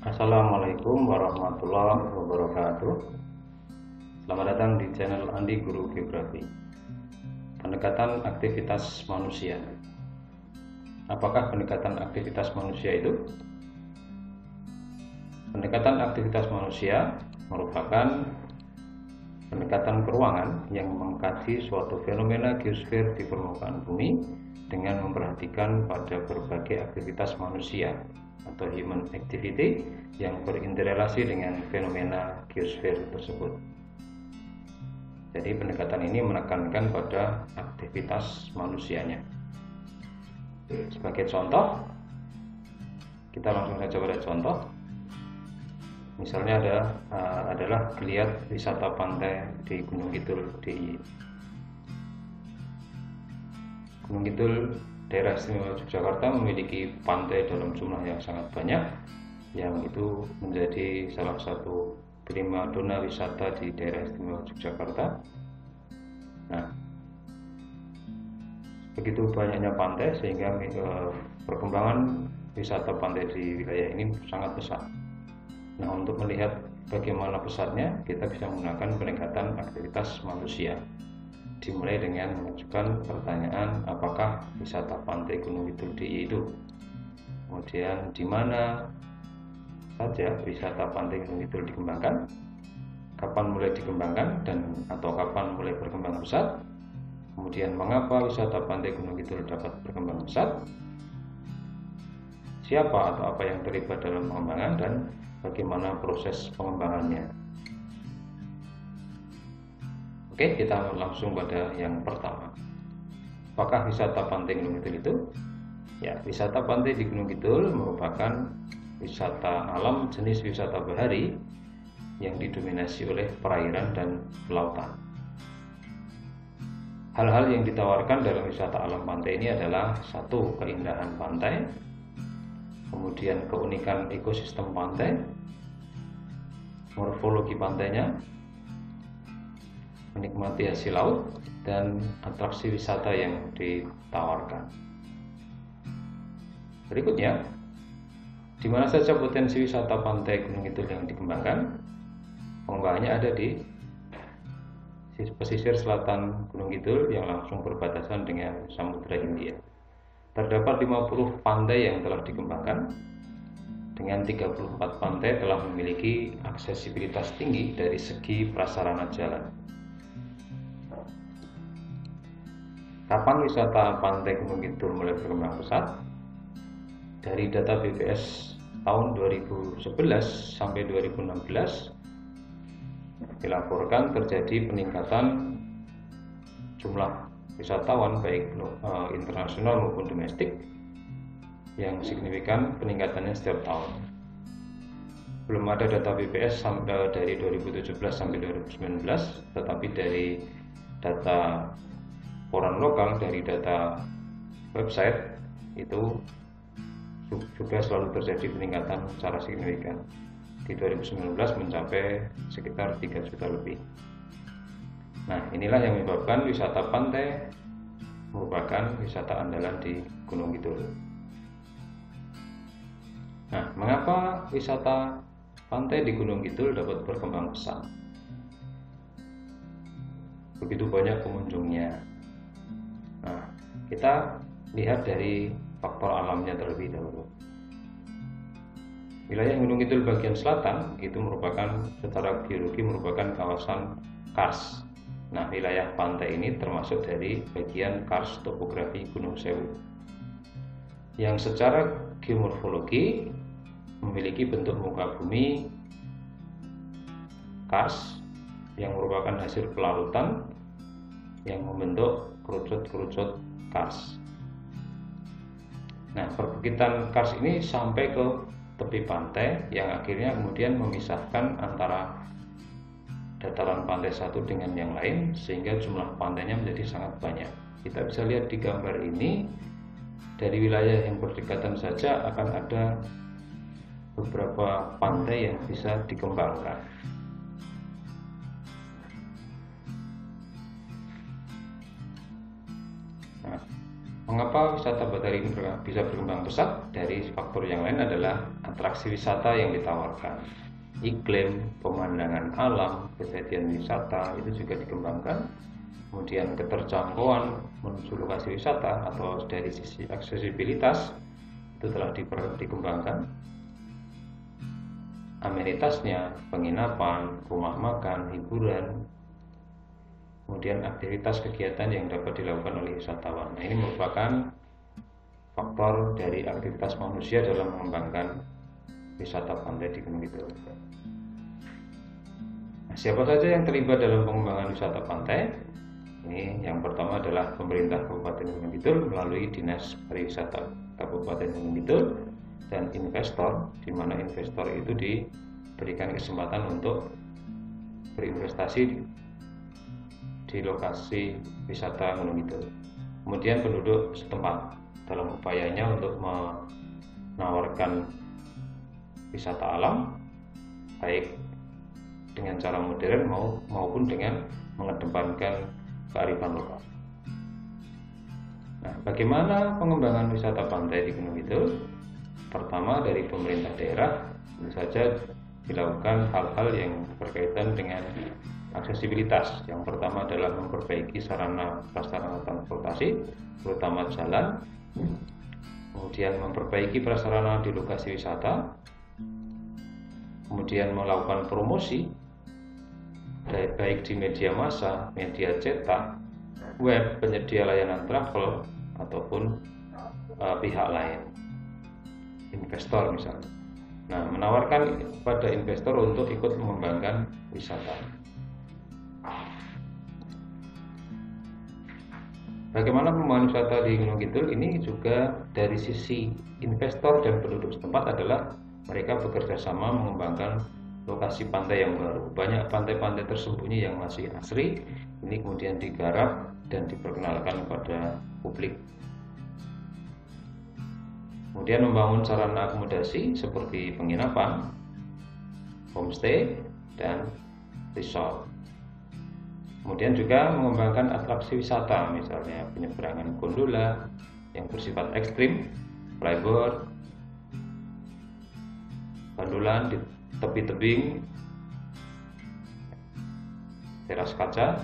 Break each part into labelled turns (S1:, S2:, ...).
S1: Assalamualaikum warahmatullahi wabarakatuh. Selamat datang di channel Andi Guru Geografi. Pendekatan aktivitas manusia. Apakah pendekatan aktivitas manusia itu? Pendekatan aktivitas manusia merupakan pendekatan keruangan yang mengkaji suatu fenomena geosfer di permukaan bumi dengan memperhatikan pada berbagai aktivitas manusia atau human activity yang berinteraksi dengan fenomena geosfer tersebut. Jadi pendekatan ini menekankan pada aktivitas manusianya. Sebagai contoh, kita langsung saja pada contoh. Misalnya adalah geliat wisata pantai di Gunung Kidul DIY. Gunung Kidul daerah istimewa Yogyakarta memiliki pantai dalam jumlah yang sangat banyak, yang itu menjadi salah satu primadona wisata di daerah istimewa Yogyakarta. Nah, begitu banyaknya pantai sehingga perkembangan wisata pantai di wilayah ini sangat pesat. Nah, untuk melihat bagaimana pesatnya, kita bisa menggunakan pendekatan aktivitas manusia. Dimulai dengan mengajukan pertanyaan, apakah wisata pantai Gunung Kidul DIY itu? Kemudian di mana saja wisata pantai Gunung Kidul dikembangkan? Kapan mulai dikembangkan atau kapan mulai berkembang pesat? Kemudian mengapa wisata pantai Gunung Kidul dapat berkembang pesat? Siapa atau apa yang terlibat dalam pengembangan dan bagaimana proses pengembangannya? Oke, kita langsung pada yang pertama. Apakah wisata pantai Gunung Kidul itu? Ya, wisata pantai di Gunung Kidul merupakan wisata alam jenis wisata bahari yang didominasi oleh perairan dan lautan. Hal-hal yang ditawarkan dalam wisata alam pantai ini adalah satu, keindahan pantai, kemudian keunikan ekosistem pantai, morfologi pantainya, menikmati hasil laut, dan atraksi wisata yang ditawarkan. Berikutnya, di mana saja potensi wisata pantai Gunung Kidul yang dikembangkan? Pengembangannya ada di pesisir selatan Gunung Kidul yang langsung berbatasan dengan Samudra Hindia. Terdapat 50 pantai yang telah dikembangkan, dengan 34 pantai telah memiliki aksesibilitas tinggi dari segi prasarana jalan. Kapan wisata pantai Gunung Kidul mulai berkembang pesat? Dari data BPS tahun 2011 sampai 2016 dilaporkan terjadi peningkatan jumlah wisatawan baik internasional maupun domestik yang signifikan peningkatannya setiap tahun. Belum ada data BPS dari 2017 sampai 2019, tetapi dari data koran lokal, dari data website itu juga selalu terjadi peningkatan secara signifikan. Di 2019 mencapai sekitar 3 juta lebih. Nah, inilah yang menyebabkan wisata pantai merupakan wisata andalan di Gunung Kidul. Nah, mengapa wisata pantai di Gunung Kidul dapat berkembang pesat? Begitu banyak pengunjungnya. Nah, kita lihat dari faktor alamnya terlebih dahulu. Wilayah Gunung Kidul bagian selatan itu merupakan secara geologi merupakan kawasan kars. Nah, wilayah pantai ini termasuk dari bagian kars topografi Gunung Sewu, yang secara geomorfologi memiliki bentuk muka bumi kars yang merupakan hasil pelarutan yang membentuk kerucut-kerucut kars. Nah, perbukitan kars ini sampai ke tepi pantai yang akhirnya kemudian memisahkan antara dataran pantai satu dengan yang lain, sehingga jumlah pantainya menjadi sangat banyak. Kita bisa lihat di gambar ini, dari wilayah yang berdekatan saja akan ada beberapa pantai yang bisa dikembangkan. Nah, Mengapa wisata bahari ini bisa berkembang pesat? Dari faktor yang lain adalah atraksi wisata yang ditawarkan, iklim, pemandangan alam, kejadian wisata itu juga dikembangkan. Kemudian keterjangkauan menuju lokasi wisata atau dari sisi aksesibilitas itu telah dikembangkan. Amenitasnya, penginapan, rumah makan, hiburan, kemudian aktivitas kegiatan yang dapat dilakukan oleh wisatawan. Nah, ini merupakan faktor dari aktivitas manusia dalam mengembangkan wisata pantai di Gunung Kidul. Nah, siapa saja yang terlibat dalam pengembangan wisata pantai? Ini yang pertama adalah pemerintah Kabupaten Gunung Kidul melalui Dinas Pariwisata Kabupaten Gunung Kidul dan investor, di mana investor itu diberikan kesempatan untuk berinvestasi di lokasi wisata Gunung Kidul. Kemudian penduduk setempat dalam upayanya untuk menawarkan wisata alam baik dengan cara modern maupun dengan mengedepankan kearifan lokal. Nah, bagaimana pengembangan wisata pantai di Gunung Kidul? Pertama, dari pemerintah daerah tentu saja dilakukan hal-hal yang berkaitan dengan aksesibilitas. Yang pertama adalah memperbaiki sarana prasarana transportasi, terutama jalan. Kemudian memperbaiki prasarana di lokasi wisata. Kemudian melakukan promosi baik di media massa, media cetak, web, penyedia layanan travel ataupun pihak lain, investor misalnya. Nah, menawarkan pada investor untuk ikut mengembangkan wisata. Bagaimana pengembangan wisata di Gunung Kidul? Ini juga dari sisi investor dan penduduk setempat adalah mereka bekerja sama mengembangkan lokasi pantai yang baru. Banyak pantai-pantai tersembunyi yang masih asri, ini kemudian digarap dan diperkenalkan kepada publik. Kemudian membangun sarana akomodasi seperti penginapan, homestay, dan resort. Kemudian juga mengembangkan atraksi wisata, misalnya penyeberangan gondola yang bersifat ekstrim, flyboard, gondolan di tepi tebing, teras kaca,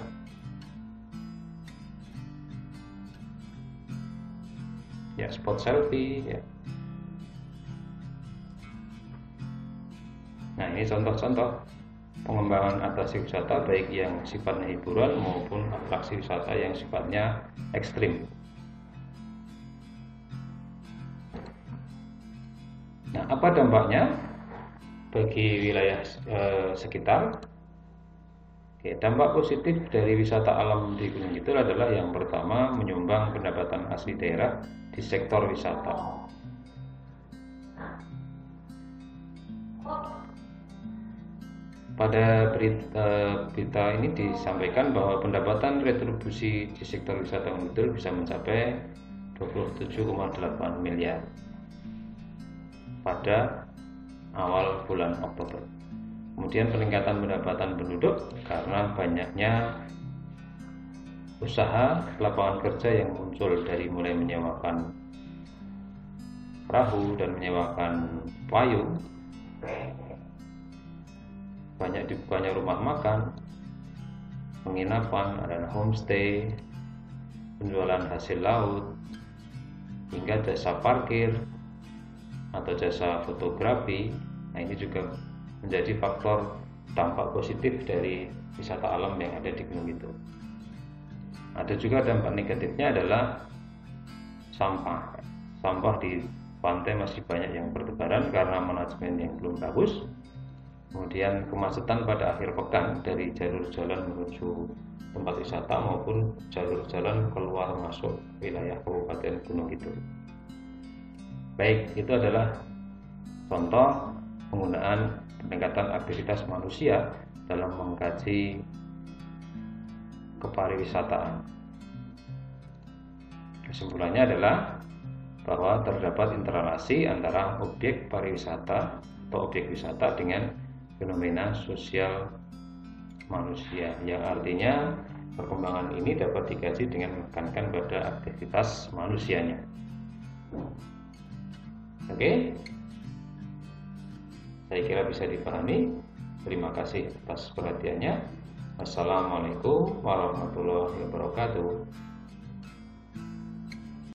S1: ya spot selfie, ya. Nah, ini contoh-contoh pengembangan atraksi wisata baik yang sifatnya hiburan maupun atraksi wisata yang sifatnya ekstrim. Nah, apa dampaknya bagi wilayah sekitar? Oke, dampak positif dari wisata alam di Gunung Kidul adalah yang pertama menyumbang pendapatan asli daerah di sektor wisata. Pada berita ini disampaikan bahwa pendapatan retribusi di sektor wisata Gunung Kidul bisa mencapai 27,8 miliar pada awal bulan Oktober. Kemudian peningkatan pendapatan penduduk karena banyaknya usaha lapangan kerja yang muncul dari mulai menyewakan perahu dan menyewakan payung, banyak dibukanya rumah makan, penginapan, ada homestay, penjualan hasil laut, hingga jasa parkir atau jasa fotografi. Nah, ini juga menjadi faktor dampak positif dari wisata alam yang ada di Gunung Kidul. Ada juga dampak negatifnya adalah sampah. Sampah di pantai masih banyak yang bertebaran karena manajemen yang belum bagus. Kemudian kemacetan pada akhir pekan dari jalur jalan menuju tempat wisata maupun jalur jalan keluar masuk wilayah Kabupaten Gunung Kidul. Baik, itu adalah contoh penggunaan peningkatan aktivitas manusia dalam mengkaji kepariwisataan. Kesimpulannya adalah bahwa terdapat interrelasi antara objek pariwisata atau objek wisata dengan fenomena sosial manusia, yang artinya perkembangan ini dapat dikaji dengan menekankan pada aktivitas manusianya. Oke, saya kira bisa dipahami. Terima kasih atas perhatiannya. Wassalamualaikum warahmatullahi wabarakatuh.